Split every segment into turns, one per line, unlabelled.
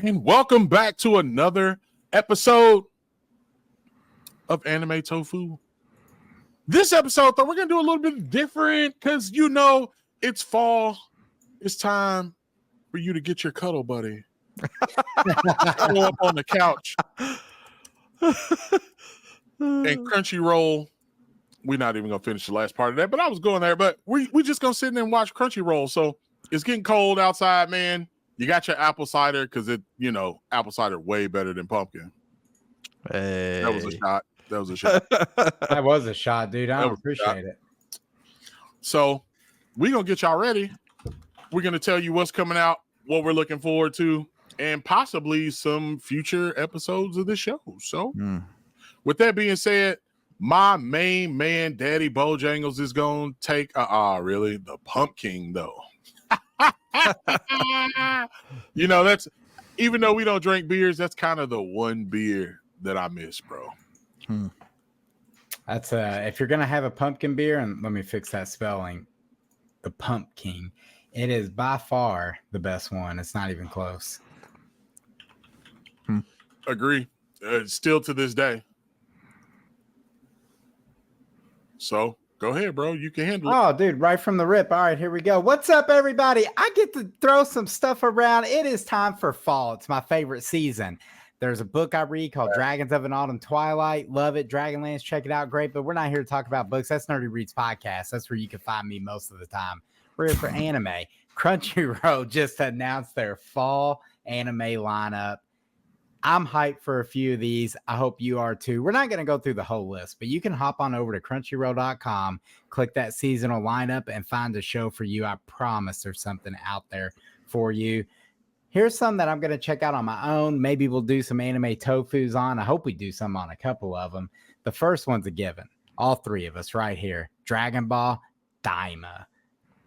And welcome back to another episode of Anime Tofu. This episode, though, we're going to do a little bit different because, you know, it's fall. It's time for you to get your cuddle buddy. Cuddle up on the couch. And Crunchyroll, we're not even going to finish the last part of that, but I was going there. But we just going to sit in and watch Crunchyroll. So it's getting cold outside, man. You got your apple cider because apple cider way better than pumpkin.
Hey.
That was a shot. That
was a shot, dude. I appreciate it.
So we're going to get y'all ready. We're going to tell you what's coming out, what we're looking forward to, and possibly some future episodes of this show. So with that being said, my main man, Daddy Bojangles, is going to take really the pumpkin, though. That's, even though we don't drink beers, that's kind of the one beer that I miss, bro.
That's if you're gonna have a pumpkin beer, and let me fix that spelling, the pumpkin, it is by far the best one. It's not even close.
Agree. Still to this day. So go ahead, bro. You can handle it.
Oh, dude, right from the rip. All right, here we go. What's up, everybody? I get to throw some stuff around. It is time for fall. It's my favorite season. There's a book I read called Dragons of an Autumn Twilight. Love it. Dragonlance, check it out. Great. But we're not here to talk about books. That's Nerdy Reads Podcast. That's where you can find me most of the time. We're here for anime. Crunchyroll just announced their fall anime lineup. I'm hyped for a few of these. I hope you are too. We're not going to go through the whole list, but you can hop on over to crunchyroll.com, click that seasonal lineup, and find a show for you. I promise there's something out there for you. Here's some that I'm going to check out on my own. Maybe we'll do some anime tofus on. I hope we do some on a couple of them. The first one's a given. All three of us right here. Dragon Ball Daima.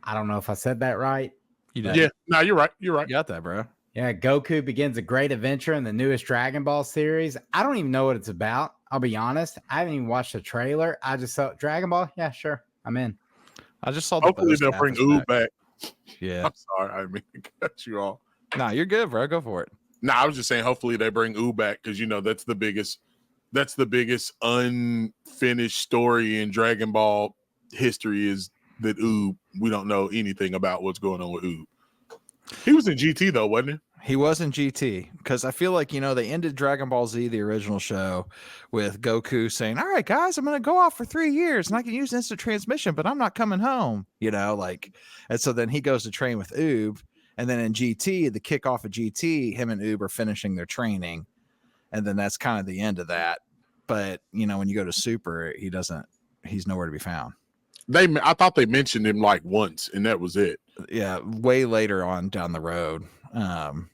I don't know if I said that right.
You did.
Yeah, no, you're right. You're right.
You got that, bro.
Yeah, Goku begins a great adventure in the newest Dragon Ball series. I don't even know what it's about. I'll be honest. I haven't even watched the trailer. I just saw Dragon Ball. Yeah, sure. I'm in.
I just saw the
Hopefully they'll bring Oob back.
Yeah.
I'm sorry. I mean to cut you off.
Nah, you're good, bro. Go for it.
Nah, I was just saying hopefully they bring Oob back because that's the biggest unfinished story in Dragon Ball history is that Oob, we don't know anything about what's going on with Oob. He was in GT though, wasn't he?
He was in GT because I feel like, they ended Dragon Ball Z, the original show, with Goku saying, all right, guys, I'm going to go off for 3 years and I can use instant transmission, but I'm not coming home, and so then he goes to train with Oob. And then in GT, the kickoff of GT, him and Oob are finishing their training. And then that's kind of the end of that. But, when you go to Super, he's nowhere to be found.
I thought they mentioned him like once and that was it.
Yeah, way later on down the road. And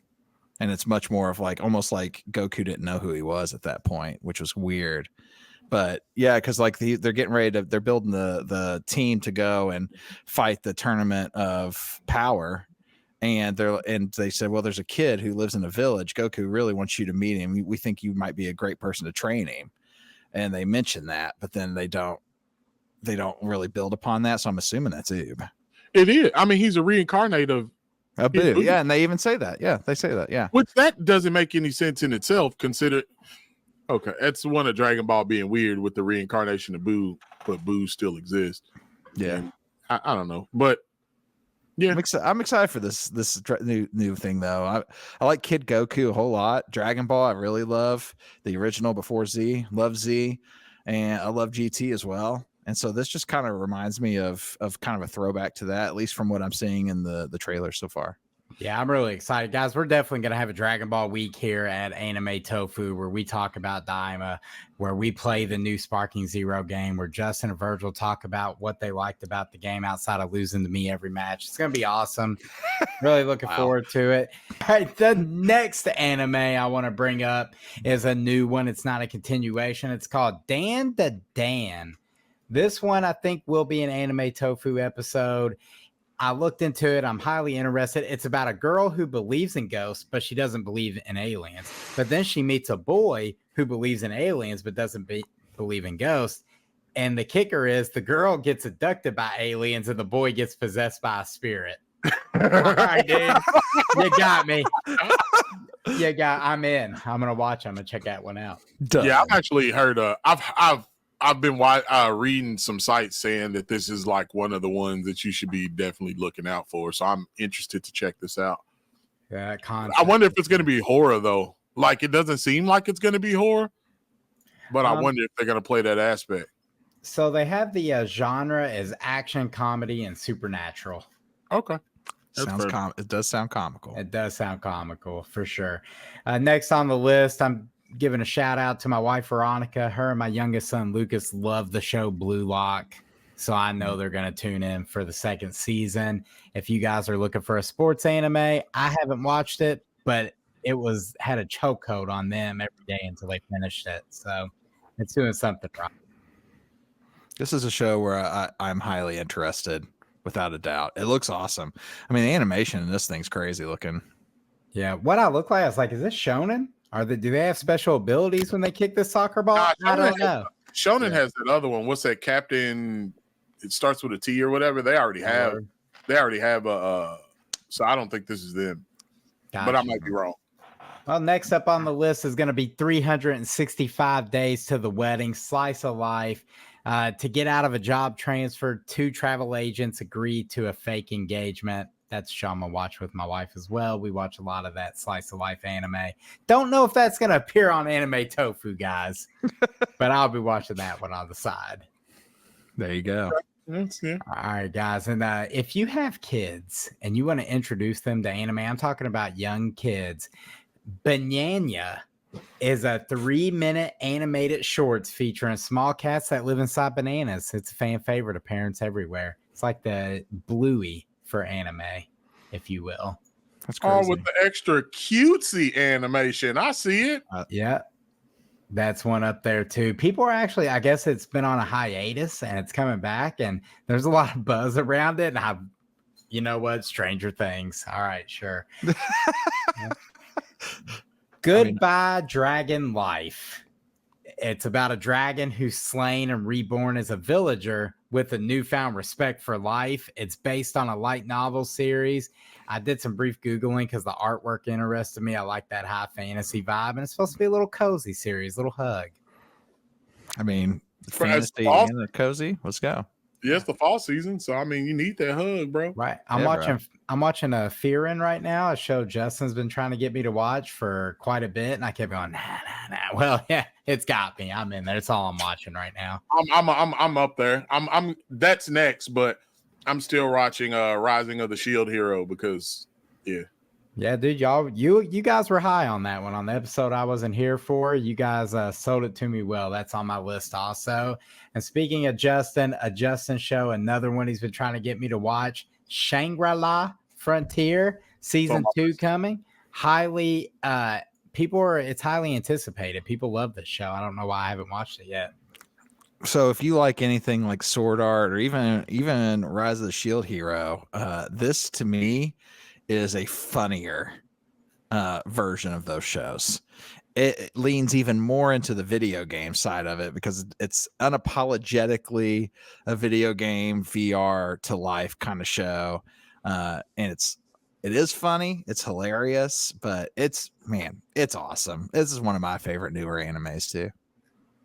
it's much more of almost like Goku didn't know who he was at that point, which was weird. But yeah, because they're getting ready they're building the team to go and fight the tournament of power. And they said, well, there's a kid who lives in a village. Goku really wants you to meet him. We think you might be a great person to train him. And they mention that, but then they don't really build upon that. So I'm assuming that's Oob.
It is. I mean, he's a reincarnate of
Boo. Yeah, and they even say that. Yeah, they say that. Yeah.
Which that doesn't make any sense in itself. Okay, that's one of Dragon Ball being weird with the reincarnation of Boo, but Boo still exists.
Yeah.
And I don't know, but yeah,
I'm excited for this new thing though. I like Kid Goku a whole lot. Dragon Ball I really love the original before Z. Love Z, and I love GT as well. And so this just kind of reminds me of kind of a throwback to that, at least from what I'm seeing in the trailer so far.
Yeah, I'm really excited, guys. We're definitely going to have a Dragon Ball week here at Anime Tofu where we talk about Daima, where we play the new Sparking Zero game, where Justin and Virgil talk about what they liked about the game outside of losing to me every match. It's going to be awesome. Really looking forward to it. All right, the next anime I want to bring up is a new one. It's not a continuation. It's called Dan the Dan. This one I think will be an Anime Tofu episode. I looked into it. I'm highly interested. It's about a girl who believes in ghosts, but she doesn't believe in aliens. But then she meets a boy who believes in aliens, but doesn't believe in ghosts. And the kicker is the girl gets abducted by aliens and the boy gets possessed by a spirit. All right, dude. You got me. Yeah, I'm in. I'm gonna watch. I'm gonna check that one out.
Yeah, I've actually heard. I've been reading some sites saying that this is like one of the ones that you should be definitely looking out for. So I'm interested to check this out.
Yeah,
I wonder if it's going to be horror though. Like it doesn't seem like it's going to be horror, but I wonder if they're going to play that aspect.
So they have the genre as action, comedy, and supernatural.
Okay.
It does sound comical.
It does sound comical for sure. Next on the list, I'm giving a shout out to my wife Veronica. Her and my youngest son Lucas love the show Blue Lock, so I know they're going to tune in for the second season. If you guys are looking for a sports anime, I haven't watched it, but it had a chokehold on them every day until they finished it. So it's doing something right.
This is a show where I'm highly interested, without a doubt. It looks awesome. I mean, the animation in this thing's crazy looking.
Yeah, what I look like, I was like, is this shonen? Do they have special abilities when they kick this soccer ball? I don't know.
Shonen has that other one. What's that? Captain? It starts with a T or whatever. They already have. So I don't think this is them. Gotcha. But I might be wrong.
Well, next up on the list is going to be 365 Days to the Wedding, slice of life. To get out of a job transfer, 2 travel agents agreed to a fake engagement. That's show I'm gonna watch with my wife as well. We watch a lot of that slice of life anime. Don't know if that's gonna appear on Anime Tofu, guys, but I'll be watching that one on the side.
There you go.
That's good.
All right, guys, and if you have kids and you want to introduce them to anime, I'm talking about young kids. Banana is a 3-minute animated shorts featuring small cats that live inside bananas. It's a fan favorite of parents everywhere. It's like the Bluey for anime, if you will.
That's crazy.
Oh, with the extra cutesy animation. I see it.
Yeah, that's one up there too. People are actually, I guess it's been on a hiatus and it's coming back, and there's a lot of buzz around it. And you know what? Stranger Things. All right, sure. Yeah. Goodbye, Dragon Life. It's about a dragon who's slain and reborn as a villager with a newfound respect for life. It's based on a light novel series. I did some brief Googling because the artwork interested me. I like that high fantasy vibe, and it's supposed to be a little cozy series, little hug.
I mean, fantasy and the cozy. Let's go.
Yeah, it's the fall season, so I mean, you need that hug, bro.
Right. I'm watching a Fearin' right now, a show Justin's been trying to get me to watch for quite a bit, and I kept going, nah. Well, yeah, it's got me. I'm in there. That's all I'm watching right now.
I'm up there. I'm that's next, but I'm still watching Rising of the Shield Hero because
Yeah, dude, you guys were high on that one on the episode I wasn't here for. You guys sold it to me well. That's on my list also. And speaking of Justin, a Justin show, another one he's been trying to get me to watch, Shangri-La Frontier season 2 coming. It's highly anticipated. People love this show. I don't know why I haven't watched it yet.
So if you like anything like Sword Art or even Rise of the Shield Hero, this to me is a funnier version of those shows. It leans even more into the video game side of it because it's unapologetically a video game VR to life kind of show. And it is funny. It's hilarious, but it's awesome. This is one of my favorite newer animes too.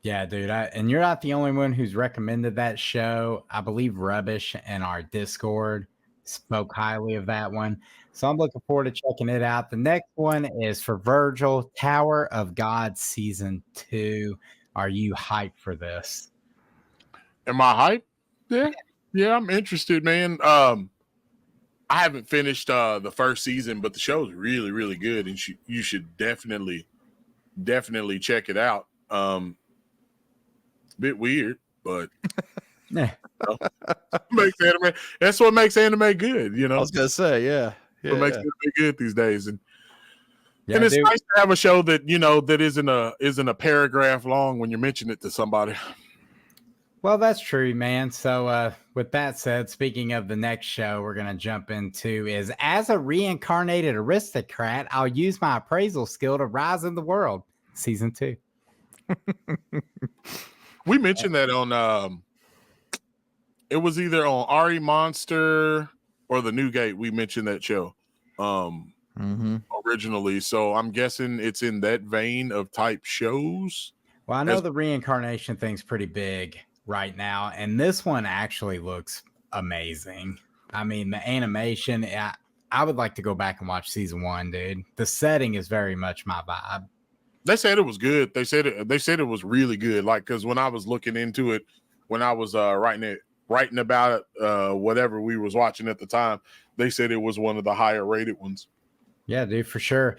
Yeah, dude. And you're not the only one who's recommended that show. I believe Rubbish and our Discord spoke highly of that one. So I'm looking forward to checking it out. The next one is for Virgil, Tower of God Season 2. Are you hyped for this?
Am I hyped? Yeah, I'm interested, man. I haven't finished the first season, but the show's really, really good, and you should definitely check it out. Bit weird, but makes anime. That's what makes anime good, you know.
I was gonna say, yeah.
What makes anime good these days, and it's nice to have a show that that isn't a paragraph long when you mention it to somebody.
Well, that's true, man. So with that said, speaking of the next show we're going to jump into is As a Reincarnated Aristocrat, I'll use my appraisal skill to rise in the world. Season 2.
We mentioned that on it was either on Ari Monster or the New Gate. We mentioned that show. originally. So I'm guessing it's in that vein of type shows.
Well, I know the reincarnation thing's pretty big right now, and this one actually looks amazing. I mean, the animation, I would like to go back and watch season 1, dude. The setting is very much my vibe.
They said it was good. They said it was really good. Like, because when I was looking into it, when I was writing about it, whatever we was watching at the time, they said it was one of the higher rated ones.
Yeah, dude, for sure.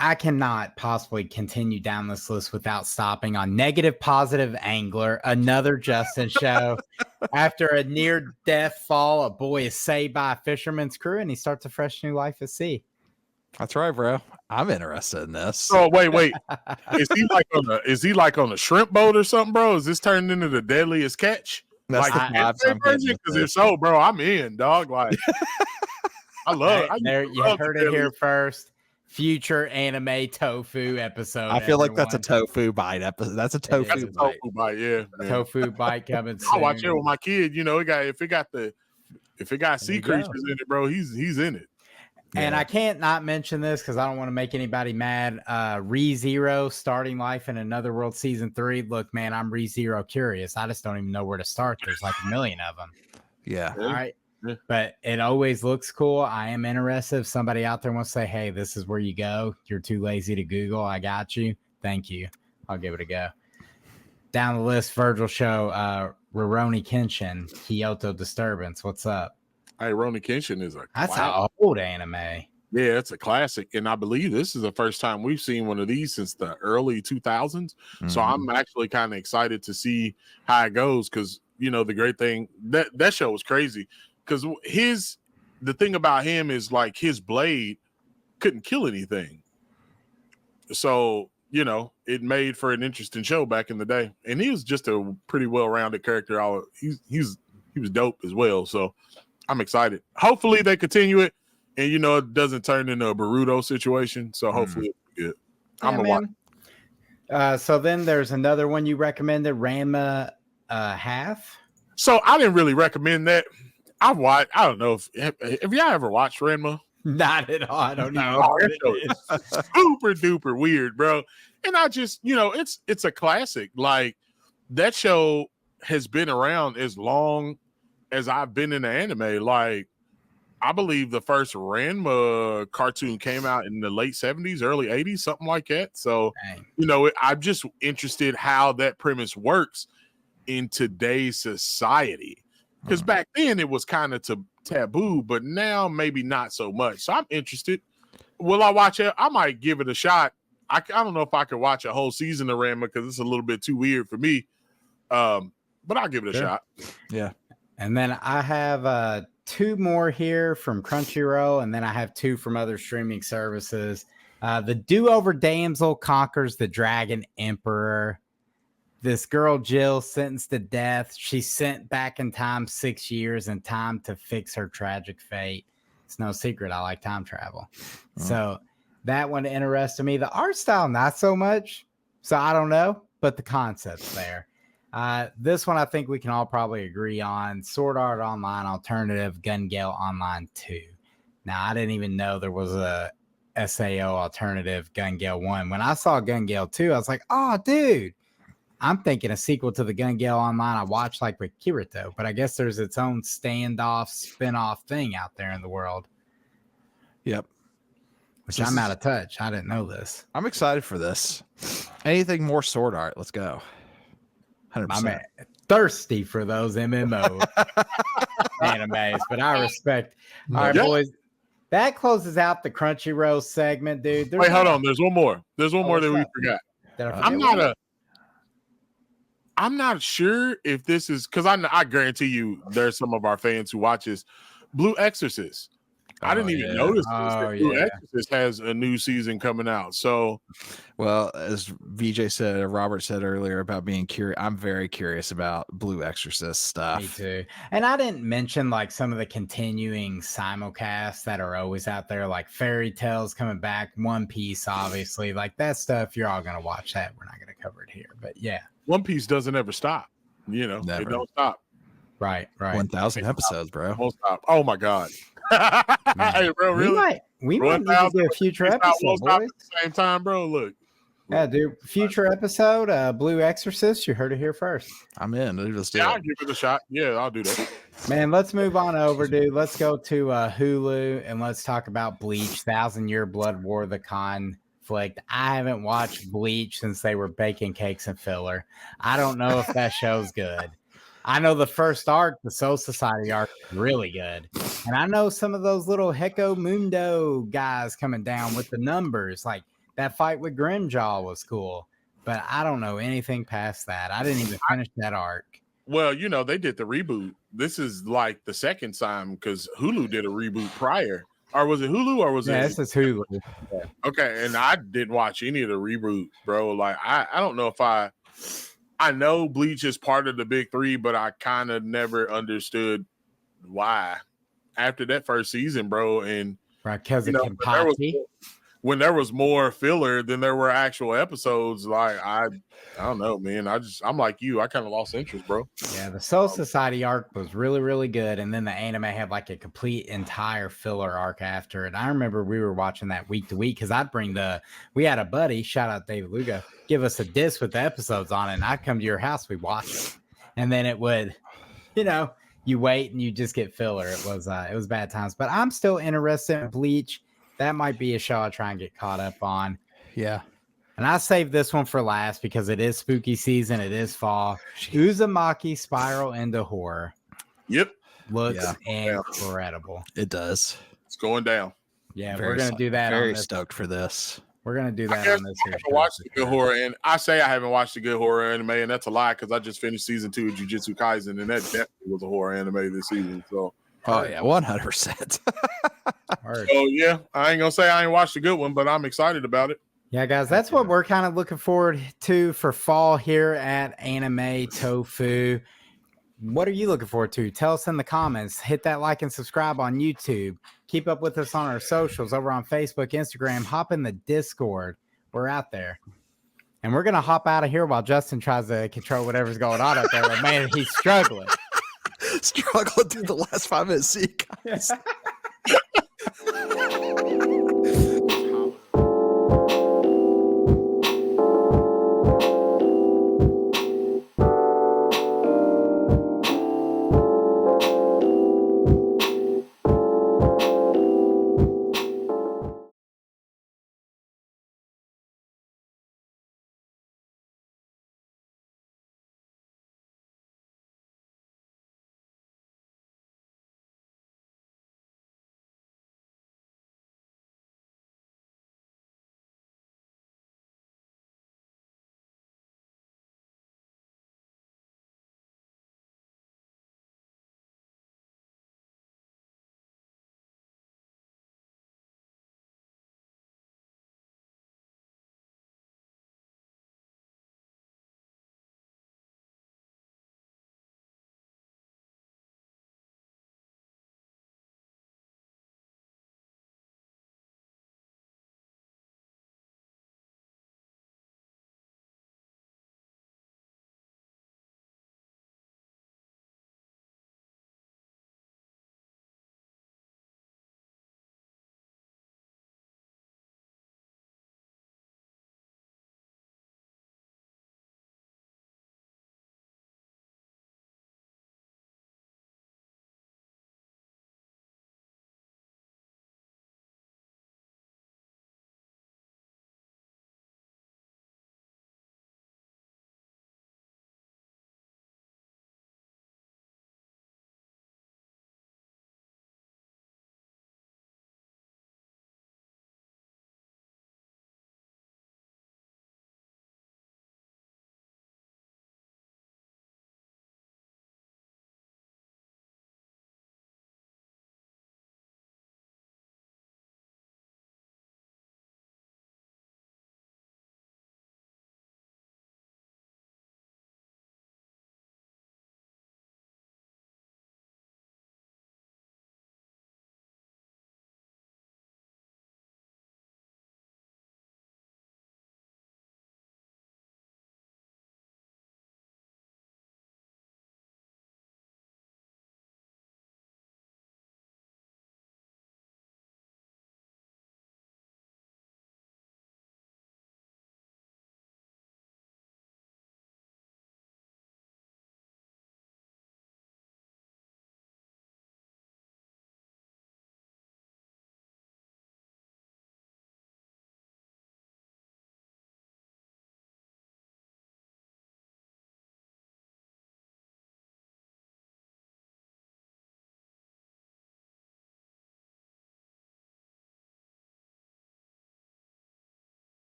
I cannot possibly continue down this list without stopping on Negative Positive Angler, another Justin show. After a near-death fall, a boy is saved by a fisherman's crew, and he starts a fresh new life at sea.
That's right, bro. I'm interested in this.
Oh, wait. Is he like on a shrimp boat or something, bro? Is this turned into the deadliest catch?
That's
like
the vibes I'm getting with
because
this.
if so, bro, I'm in, dog. Like, I love it.
You heard it here first. Future anime tofu episode.
I feel like that's a tofu bite episode. That's a tofu bite.
Tofu bite, yeah.
Tofu bite coming soon.
I watch it with my kid. You know, if it got sea creatures in it, bro, he's in it.
And I can't not mention this because I don't want to make anybody mad. ReZero starting life in another world season 3. Look, man, I'm ReZero curious. I just don't even know where to start. There's like a million of them.
Yeah.
All right. But it always looks cool. I am interested. If somebody out there wants to say, hey, this is where you go. You're too lazy to Google. I got you. Thank you. I'll give it a go. Down the list, Virgil show, Rurouni Kenshin, Kyoto Disturbance. What's up?
Hey, Rurouni Kenshin is
that's an old anime.
Yeah, it's a classic. And I believe this is the first time we've seen one of these since the early 2000s. Mm-hmm. So I'm actually kind of excited to see how it goes because, you know, the great thing, that show was crazy. Because the thing about him is like his blade couldn't kill anything. So, you know, it made for an interesting show back in the day. And he was just a pretty well-rounded character. He was dope as well. So I'm excited. Hopefully they continue it and, you know, it doesn't turn into a Boruto situation. So hopefully it'll be good. I'm going to
watch. So then there's another one you recommended, Ranma Half.
So I didn't really recommend that. I don't know if y'all ever watched Ranma.
Not at all. I don't know.
It's super duper weird, bro. And I just, you know, it's a classic. Like that show has been around as long as I've been in the anime. Like I believe the first Ranma cartoon came out in the late 70s, early 80s, something like that. So, you know, I'm just interested how that premise works in today's society. Because back then it was kind of taboo, but now maybe not so much. So I'm interested. Will I watch it? I might give it a shot. I don't know if I could watch a whole season of Ranma because it's a little bit too weird for me. But I'll give it a shot.
Yeah.
And then I have 2 more here from Crunchyroll, and then I have 2 from other streaming services. The Do-Over Damsel conquers the Dragon Emperor. This girl, Jill, sentenced to death. She's sent back in time 6 years in time to fix her tragic fate. It's no secret I like time travel. So that one interested me. The art style, not so much. So I don't know, but the concept's there. This one I think we can all probably agree on. Sword Art Online Alternative, Gun Gale Online 2. Now, I didn't even know there was a SAO alternative Gun Gale 1. When I saw Gun Gale 2, I was like, oh, dude. I'm thinking a sequel to the Gun Gale Online I watched like with Kirito, but I guess there's its own standoff, spin-off thing out there in the world.
Yep.
Which I'm out of touch. I didn't know this.
I'm excited for this. Anything more Sword Art, let's go. 100%.
I'm thirsty for those MMO animes, but I respect. All right, boys. That closes out the Crunchyroll segment, dude.
Wait, hold on. There's one more. There's one more that we forgot. I'm not sure if this is because I guarantee you there's some of our fans who watch this. Blue Exorcist. I didn't even notice this. Blue Exorcist has a new season coming out. So,
well, as VJ said, Robert said earlier about being curious, I'm very curious about Blue Exorcist stuff.
Me too. And I didn't mention like some of the continuing simulcasts that are always out there, like Fairy Tales coming back, One Piece, obviously, like that stuff. You're all gonna watch that. We're not gonna cover it here, but yeah,
One Piece doesn't ever stop. You know,
Never.
It don't stop.
Right.
1,000 episodes, bro.
Won't stop. Oh my god. Hey, bro, really?
We might need to do a future episode, boys.
At the same time, bro. Look.
Yeah, dude. Future episode, Blue Exorcist. You heard it here first.
I'm in. Dude, let's do
Yeah,
it.
I'll give it a shot. Yeah, I'll do that.
Man, let's move on over, dude. Let's go to Hulu and let's talk about Bleach, 1,000-Year Blood War, the conflict. I haven't watched Bleach since they were baking cakes and filler. I don't know if that show's good. I know the first arc, the Soul Society arc, is really good. And I know some of those little Heko Mundo guys coming down with the numbers. Like that fight with Grimjaw was cool. But I don't know anything past that. I didn't even finish that arc.
Well, you know, they did the reboot. This is like the second time because Hulu did a reboot prior. Or was it Hulu or was it?
Yeah, this is Hulu.
Yeah. Okay, and I didn't watch any of the reboot, bro. Like, I don't know if I know Bleach is part of the big three, but I kind of never understood why after that first season, bro. And
right, because
when there was more filler than there were actual episodes, like I don't know, man. I'm like you. I kind of lost interest, bro.
Yeah, the Soul Society arc was really, really good. And then the anime had like a complete entire filler arc after it. I remember we were watching that week to week because we had a buddy, shout out David Lugo, give us a disc with the episodes on it. And I'd come to your house, we watch it. And then it would, you wait and you just get filler. It was bad times. But I'm still interested in Bleach. That might be a show I try and get caught up on.
Yeah.
And I saved this one for last because it is spooky season. It is fall. Uzumaki Spiral into Horror.
Yep.
Looks incredible.
It does.
It's going down.
Yeah, we're going to do that.
Very stoked for this.
We're going to do that on this
I haven't watched the good horror, and I say I haven't watched the good horror anime, and that's a lie because I just finished season 2 of Jujutsu Kaisen, and that definitely was a horror anime this season. So,
oh yeah, 100%.
So yeah, I ain't gonna say I ain't watched a good one, but I'm excited about it.
Yeah, guys, that's what we're kind of looking forward to for fall here at Anime Tofu. What are you looking forward to? Tell us in the comments. Hit that like and subscribe on YouTube. Keep up with us on our socials over on Facebook, Instagram. Hop in the Discord. We're out there. And we're going to hop out of here while Justin tries to control whatever's going on up there. Man, he's struggling.
Struggling through the last 5 minutes. See you guys.